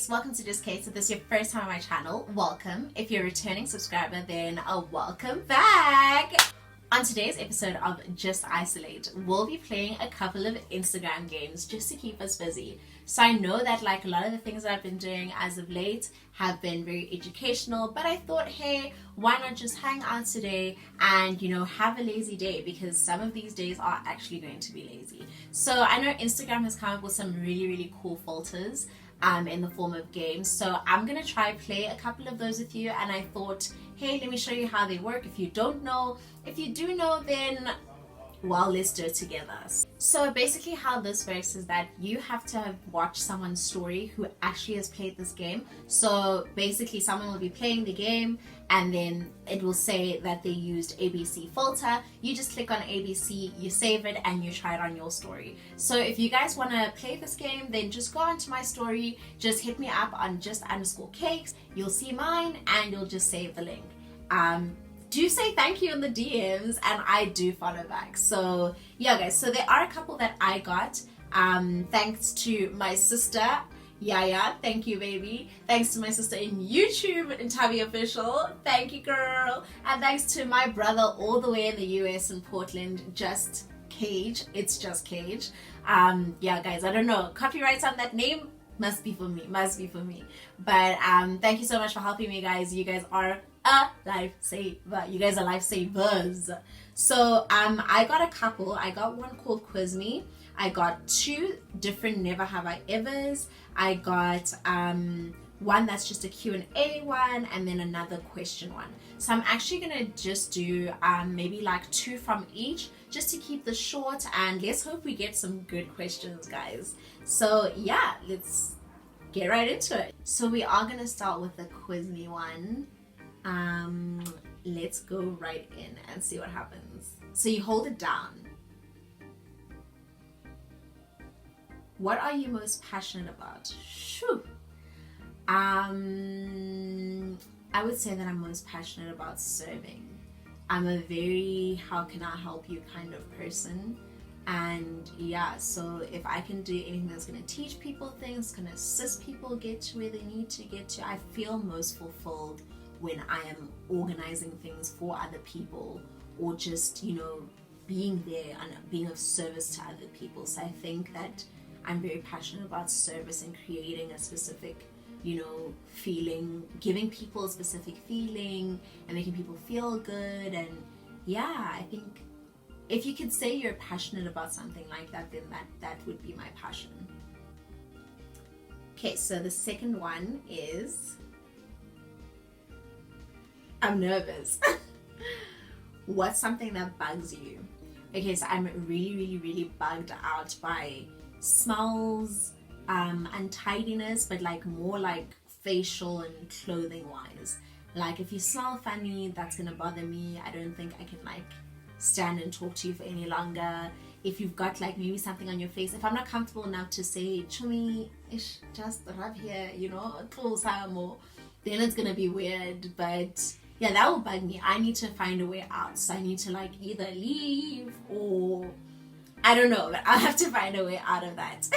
Cupcakes, welcome to Just Cakes. If this is your first time on my channel, welcome. If you're a returning subscriber, then welcome back. On today's episode of Just Isolate, we'll be playing a couple of Instagram games just to keep us busy. So I know that like a lot of the things that I've been doing as of late have been very educational, but I thought, hey, why not just hang out today and, have a lazy day, because some of these days are actually going to be lazy. So I know Instagram has come up with some really, really cool filters in the form of games. So I'm going to try play a couple of those with you, and I thought, hey, let me show you how they work if you don't know. If you do know, then well, let's do it together. So basically how this works is that you have to have watched someone's story who actually has played this game. So basically someone will be playing the game and then it will say that they used ABC filter. You just click on ABC, you save it, and you try it on your story. So if you guys want to play this game, then just go onto my story, just hit me up on just_cakes. You'll see mine and you'll just save the link. Do say thank you in the DMs, and I do follow back. So yeah guys, so there are a couple that I got thanks to my sister Yaya, thank you baby, thanks to my sister in YouTube, in Tabby Official, thank you girl, and thanks to my brother all the way in the US in Portland, Just Cage. It's Just Cage. Yeah guys, I don't know, copyrights on that name must be for me, but thank you so much for helping me guys. You guys are a lifesaver. You guys are lifesavers. So I got a couple. I got one called Quiz Me. I got two different Never Have I Evers. I got one that's just a Q&A one, and then another question one. So I'm actually gonna just do maybe like two from each, just to keep this short, and let's hope we get some good questions guys. So yeah, let's get right into it. So we are gonna start with the Quiz Me one. Let's go right in and see what happens. So you hold it down. What are you most passionate about? Shoo. I would say that I'm most passionate about serving. I'm a very how can I help you kind of person, and yeah, so if I can do anything that's going to teach people things, going to assist people get to where they need to get to, I feel most fulfilled when I am organizing things for other people, or just being there and being of service to other people. So I think that I'm very passionate about service and creating a specific feeling, giving people a specific feeling and making people feel good. And yeah, I think if you could say you're passionate about something like that, then that would be my passion. Okay, so the second one is, I'm nervous. What's something that bugs you? Okay, so I'm really bugged out by smells, untidiness, but like more like facial and clothing wise. Like if you smell funny, that's gonna bother me. I don't think I can like stand and talk to you for any longer. If you've got like maybe something on your face, if I'm not comfortable enough to say chumi ish, just rub here, close more, then it's gonna be weird. But yeah, that will bug me. I need to find a way out. So I need to like either leave or I don't know, but I'll have to find a way out of that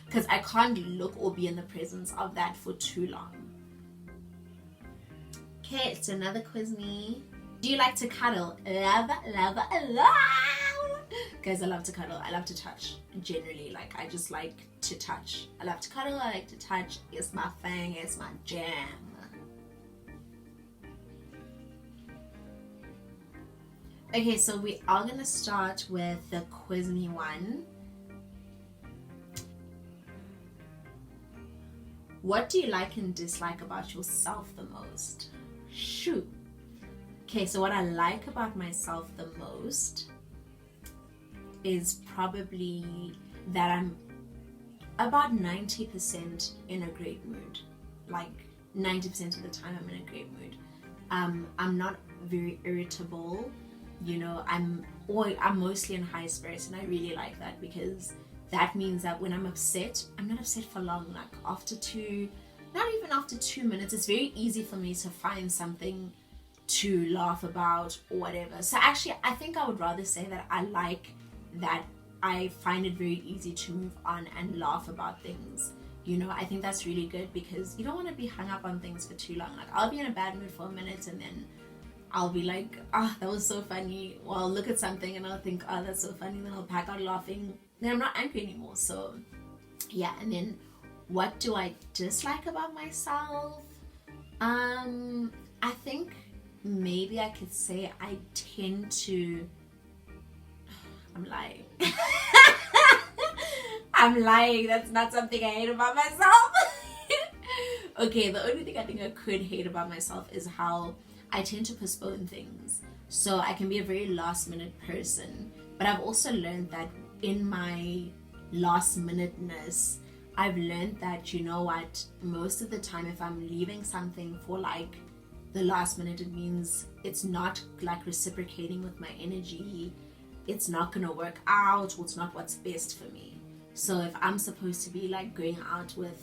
because I can't look or be in the presence of that for too long. Okay, it's another Quiz Me. Do you like to cuddle? Love. Guys, I love to cuddle. I love to touch. Generally, like I just like to touch. I love to cuddle. I like to touch. It's my thing. It's my jam. Okay, so we are going to start with the Quiz Me one. What do you like and dislike about yourself the most? Shoot. Okay, so what I like about myself the most is probably that I'm about 90% in a great mood. Like 90% of the time I'm in a great mood. I'm not very irritable. I'm mostly in high spirits, and I really like that because that means that when I'm upset, I'm not upset for long. Like not even after 2 minutes, it's very easy for me to find something to laugh about or whatever. So actually, I think I would rather say that I like that I find it very easy to move on and laugh about things, I think that's really good, because you don't want to be hung up on things for too long. Like, I'll be in a bad mood for a minute and then I'll be like, that was so funny. Or I'll look at something and I'll think, that's so funny. Then I'll pack out laughing. Then I'm not angry anymore. So yeah. And then what do I dislike about myself? I think maybe I could say I tend to, I'm lying. I'm lying. That's not something I hate about myself. Okay, the only thing I think I could hate about myself is how I tend to postpone things. So I can be a very last minute person, but I've also learned that in my last minuteness, I've learned that, you know what, most of the time if I'm leaving something for like the last minute, it means it's not like reciprocating with my energy. It's not gonna work out, or it's not what's best for me. So if I'm supposed to be like going out with,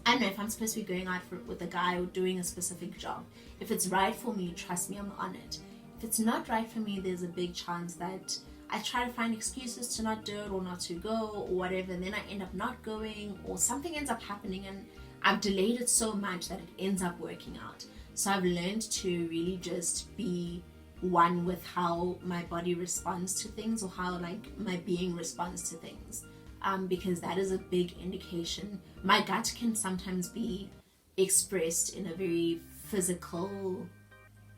I don't know, if I'm supposed to be going out with a guy or doing a specific job, if it's right for me, trust me, I'm on it. If it's not right for me, there's a big chance that I try to find excuses to not do it or not to go or whatever, and then I end up not going, or something ends up happening and I've delayed it so much that it ends up working out. So I've learned to really just be one with how my body responds to things, or how like my being responds to things. Because that is a big indication. My gut can sometimes be expressed in a very physical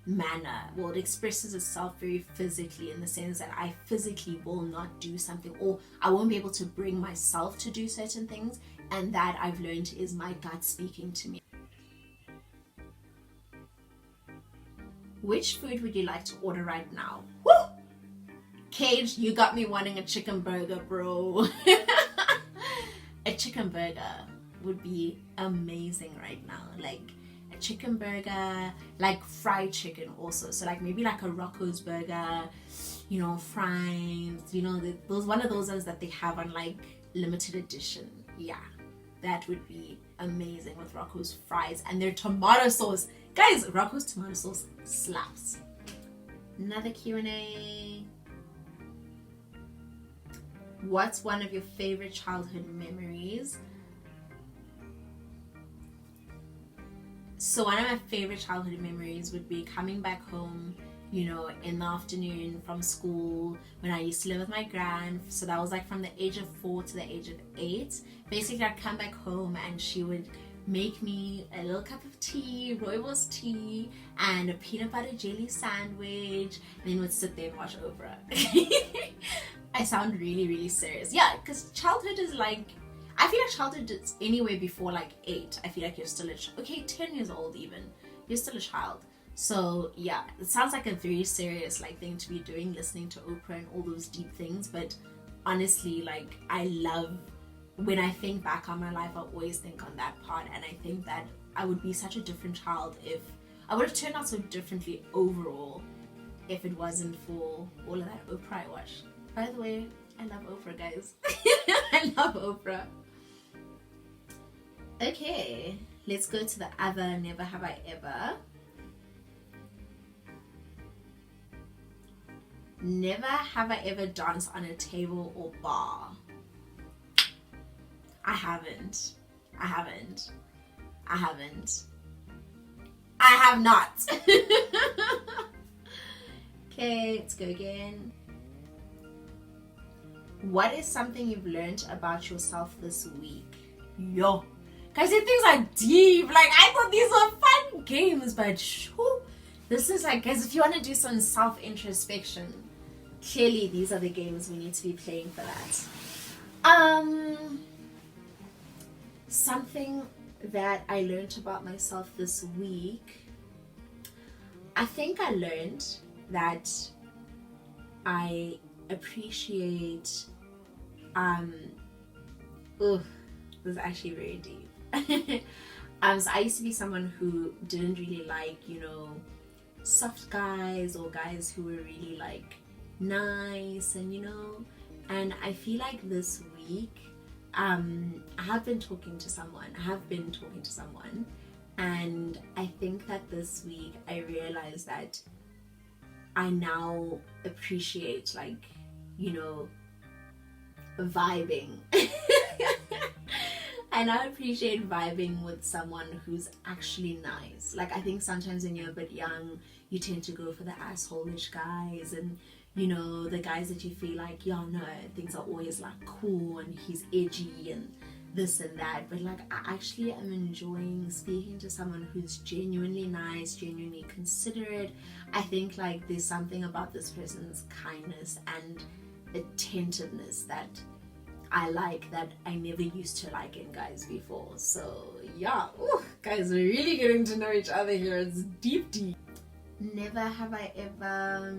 manner. Well, it expresses itself very physically, in the sense that I physically will not do something, or I won't be able to bring myself to do certain things, and that I've learned is my gut speaking to me. Which food would you like to order right now? Woo! Cage, you got me wanting a chicken burger, bro. A chicken burger would be amazing right now. Like a chicken burger, like fried chicken also. So like maybe like a Rocco's burger, fries, those one of those ones that they have on like limited edition. Yeah, that would be amazing with Rocco's fries and their tomato sauce. Guys, Rocco's tomato sauce slaps. Another Q&A. What's one of your favorite childhood memories? So one of my favorite childhood memories would be coming back home, in the afternoon from school, when I used to live with my gran. So that was like from the age of 4 to the age of 8. Basically, I'd come back home and she would make me a little cup of tea, rooibos tea, and a peanut butter jelly sandwich, and then would sit there and watch Oprah. I sound really, really serious. Yeah, because childhood is like, I feel like childhood is anywhere before like 8. I feel like you're still 10 years old even. You're still a child. So yeah, it sounds like a very serious like thing to be doing, listening to Oprah and all those deep things. But honestly, like I love, when I think back on my life, I always think on that part. And I think that I would be such a different child if I would have turned out so differently overall if it wasn't for all of that Oprah I watched. By the way, I love Oprah, guys. I love Oprah. Okay, let's go to the other never have I ever. Never have I ever danced on a table or bar. I haven't. I have not. Okay, let's go again. What is something you've learned about yourself this week? Yo, guys, these things are deep. Like, I thought these were fun games, but shoo, this is like, guys, if you want to do some self-introspection, clearly these are the games we need to be playing for that. Something that I learned about myself this week. I think I learned that I appreciate this is actually very deep. So I used to be someone who didn't really like, soft guys, or guys who were really like nice, and and I feel like this week I have been talking to someone, and I think that this week I realized that I now appreciate, like, vibing. And I appreciate vibing with someone who's actually nice. Like, I think sometimes when you're a bit young, you tend to go for the asshole-ish guys, and you know, the guys that you feel like, yeah, no, things are always like cool and he's edgy and this and that. But like, I actually am enjoying speaking to someone who's genuinely nice, genuinely considerate. I think like there's something about this person's kindness and attentiveness that I like, that I never used to like in guys before. So yeah, ooh, guys, we're really getting to know each other here. It's deep. Never have I ever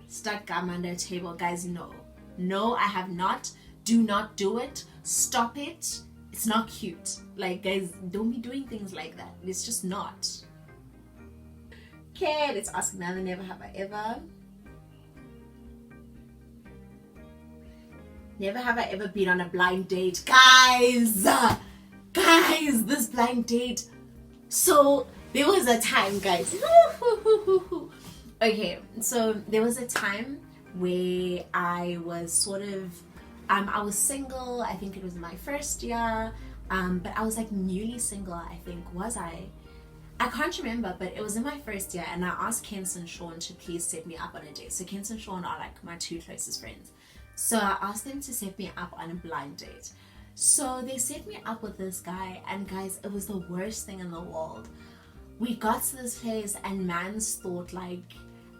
stuck gum under a table. Guys, no, I have not. Do not do it. Stop it. It's not cute. Like, guys, don't be doing things like that. It's just not. Okay, let's ask another. Never have I ever. Never have I ever been on a blind date. Guys, this blind date. So there was a time, guys. Okay, so there was a time where I was sort of, I was single. I think it was my first year, but I was like newly single, I think. Was I? I can't remember, but it was in my first year, and I asked Kens and Sean to please set me up on a date. So Kens and Sean are like my two closest friends. So I asked them to set me up on a blind date. So they set me up with this guy, and guys, it was the worst thing in the world. We got to this place, and mans thought like,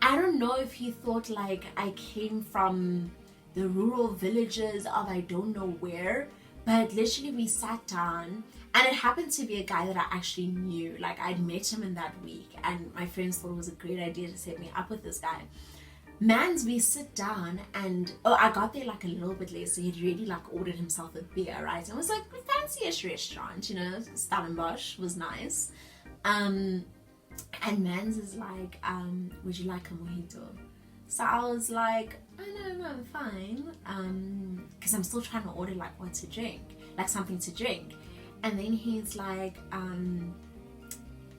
I don't know if he thought like I came from the rural villages of I don't know where, but literally we sat down, and it happened to be a guy that I actually knew. Like, I'd met him in that week, and my friends thought it was a great idea to set me up with this guy. Mans, we sit down, and I got there like a little bit late, so he'd really like ordered himself a beer, right? And it was like a fancy-ish restaurant, you know, Stellenbosch was nice. And Mans is like, would you like a mojito? So I was like, oh no, I'm fine. Because I'm still trying to order like what to drink, like something to drink. And then he's like,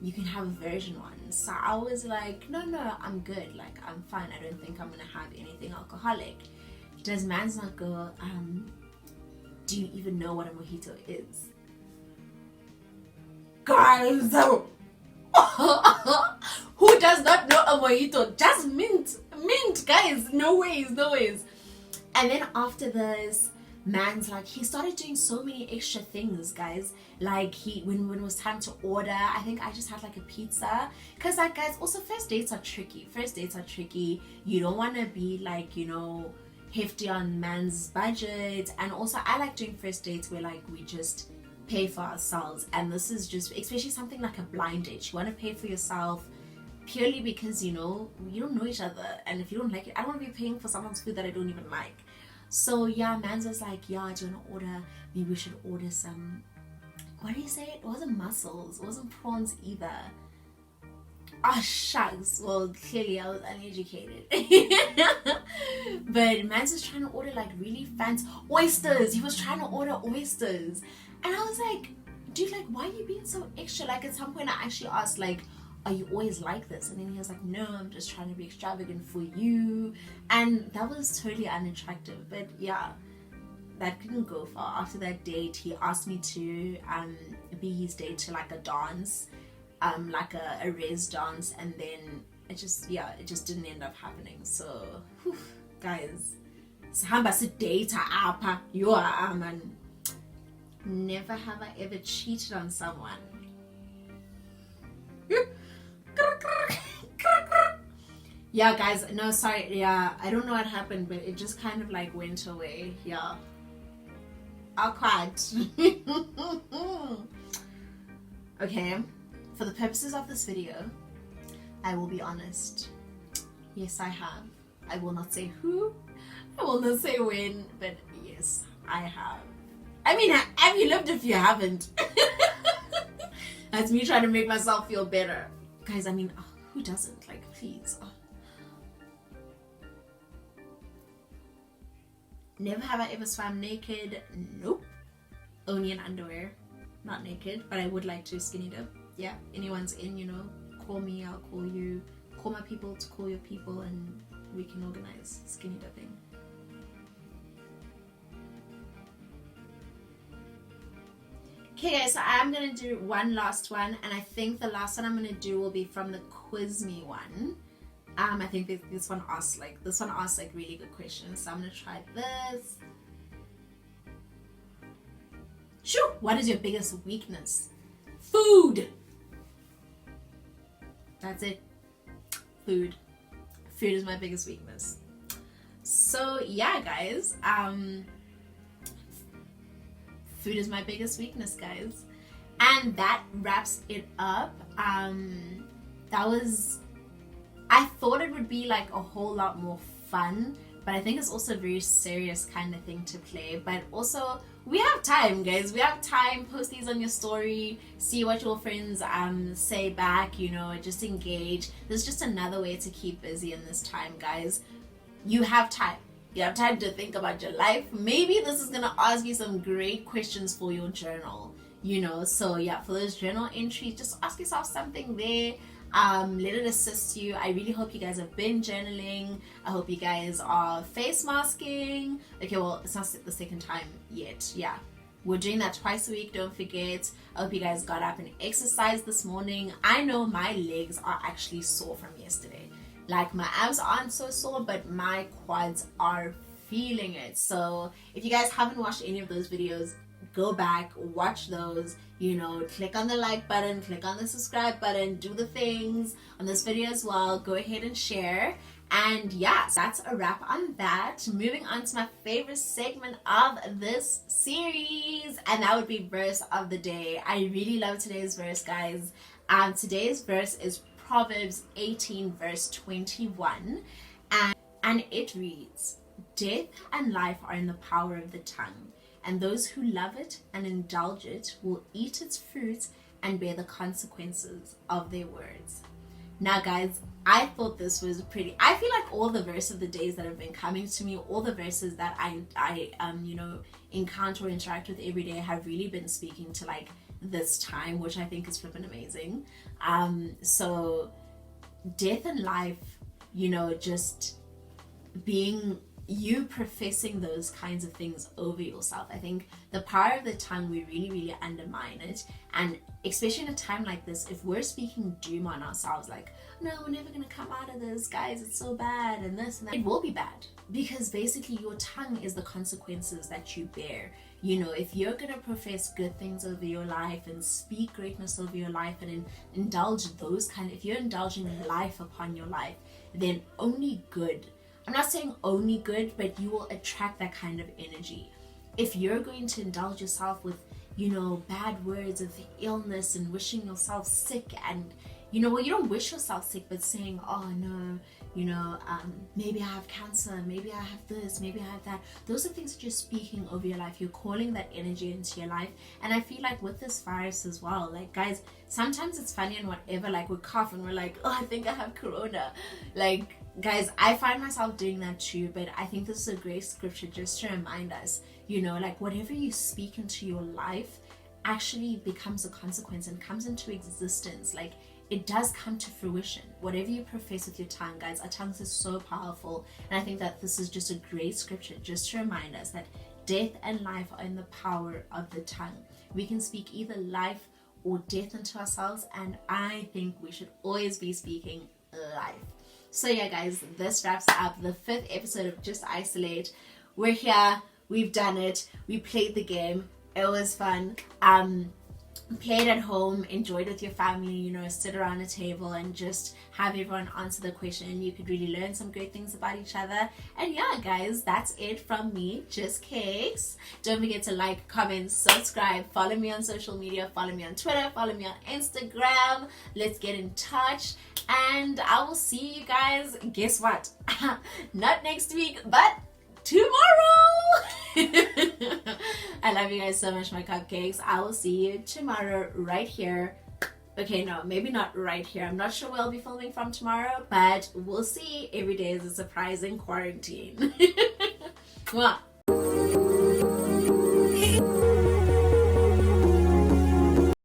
you can have a virgin one. So I was like, no, I'm good. Like, I'm fine. I don't think I'm gonna have anything alcoholic. Does Mans not go, do you even know what a mojito is? Guys, who does not know a mojito? Just mint, guys. No ways. And then after this, Mans like, he started doing so many extra things, guys. Like, when it was time to order, I think I just had like a pizza, because like, guys, also first dates are tricky. You don't want to be like, you know, hefty on Mans budget. And also I like doing first dates where like we just pay for ourselves, and this is just, especially something like a blind date, you want to pay for yourself purely because, you know, you don't know each other, and if you don't like it, I don't want to be paying for someone's food that I don't even like. So yeah, Mans was like, yeah, do you want to order, maybe we should order some, what do you say, it wasn't mussels, it wasn't prawns either. Oh shucks, well clearly I was uneducated. But Mans was trying to order like really fancy oysters. He was trying to order oysters, and I was like, dude, like, why are you being so extra? Like, at some point I actually asked, like, are you always like this? And then he was like, no, I'm just trying to be extravagant for you. And that was totally unattractive. But yeah, that couldn't go far. After that date, he asked me to be his date to like a dance, like a res dance, and then it just didn't end up happening. So whew, guys, sihamba sidate apha, you are man. Never have I ever cheated on someone. Yeah, guys, no, sorry, yeah, I don't know what happened, but it just kind of like went away. Yeah, awkward. Okay, for the purposes of this video, I will be honest. Yes, I have. I will not say who, I will not say when, but yes, I have. I mean, have you lived if you haven't? That's me trying to make myself feel better. Guys, I mean, who doesn't? Like, please. Never have I ever swam naked. Nope. Only in underwear. Not naked, but I would like to skinny dip. Yeah, anyone's in, you know, call me, I'll call you. Call my people to call your people, and we can organize skinny dipping. Okay guys, so I'm gonna do one last one, and I think the last one I'm gonna do will be from the Quiz Me one. I think this one asks like really good questions, so I'm gonna try this. Sure. What is your biggest weakness? Food. That's it. Food. Food is my biggest weakness. So yeah, guys. Food is my biggest weakness, guys. And that wraps it up. I thought it would be like a whole lot more fun, but I think it's also a very serious kind of thing to play. But also, we have time, guys. We have time. Post these on your story. See what your friends say back, you know, just engage. There's just another way to keep busy in this time, guys. You have time. You have time to think about your life. Maybe this is gonna ask you some great questions for your journal, you know. So yeah, for those journal entries, just ask yourself something there. Let it assist you. I really hope you guys have been journaling. I hope you guys are face masking. Okay, well, it's not the second time yet. Yeah, we're doing that twice a week, don't forget. I hope you guys got up and exercised this morning. I know my legs are actually sore from yesterday. Like, my abs aren't so sore, but my quads are feeling it. So if you guys haven't watched any of those videos, go back, watch those, you know, click on the like button, click on the subscribe button, do the things on this video as well. Go ahead and share. And yeah, so that's a wrap on that. Moving on to my favorite segment of this series, and that would be verse of the day. I really love today's verse, guys. Today's verse is Proverbs 18 verse 21, and it reads, "Death and life are in the power of the tongue, and those who love it and indulge it will eat its fruit and bear the consequences of their words." Now guys, I thought this was pretty. I feel like all the verse of the days that have been coming to me, all the verses that I you know, encounter or interact with every day have really been speaking to like this time, which I think is flippin' amazing. So death and life, you know, just being you professing those kinds of things over yourself. I think the power of the tongue, we really undermine it. And especially in a time like this, if we're speaking doom on ourselves, like, no, we're never gonna come out of this, guys, it's so bad and this and that, it will be bad, because basically your tongue is the consequences that you bear. You know, if you're gonna profess good things over your life and speak greatness over your life and indulge those kind of, if you're indulging life upon your life, then only good, I'm not saying only good, but you will attract that kind of energy. If you're going to indulge yourself with, you know, bad words of illness and wishing yourself sick, and, you know, well, you don't wish yourself sick, but saying, oh no, you know, maybe I have cancer, maybe I have this, maybe I have that. Those are things that you're speaking over your life. You're calling that energy into your life. And I feel like with this virus as well, like, guys, sometimes it's funny and whatever, like we cough and we're like, oh, I think I have corona. Like, guys, I find myself doing that too, but I think this is a great scripture just to remind us, you know, like whatever you speak into your life actually becomes a consequence and comes into existence. Like, it does come to fruition. Whatever you profess with your tongue, guys, our tongues is so powerful. And I think that this is just a great scripture just to remind us that death and life are in the power of the tongue. We can speak either life or death into ourselves, and I think we should always be speaking life. So yeah, guys, this wraps up the 5th episode of Just Isolate. We're here, we've done it, we played the game, it was fun. Played at home, enjoyed with your family, you know, sit around a table and just have everyone answer the question. You could really learn some great things about each other. And yeah, guys, that's it from me, Just Cakes. Don't forget to like, comment, subscribe, follow me on social media, follow me on Twitter, follow me on Instagram. Let's get in touch, and I will see you guys, guess what? Not next week, but tomorrow. I love you guys so much, my cupcakes. I will see you tomorrow right here. Okay, no, maybe not right here. I'm not sure where I'll be filming from tomorrow, but we'll see. Every day is a surprise in quarantine. Mwah.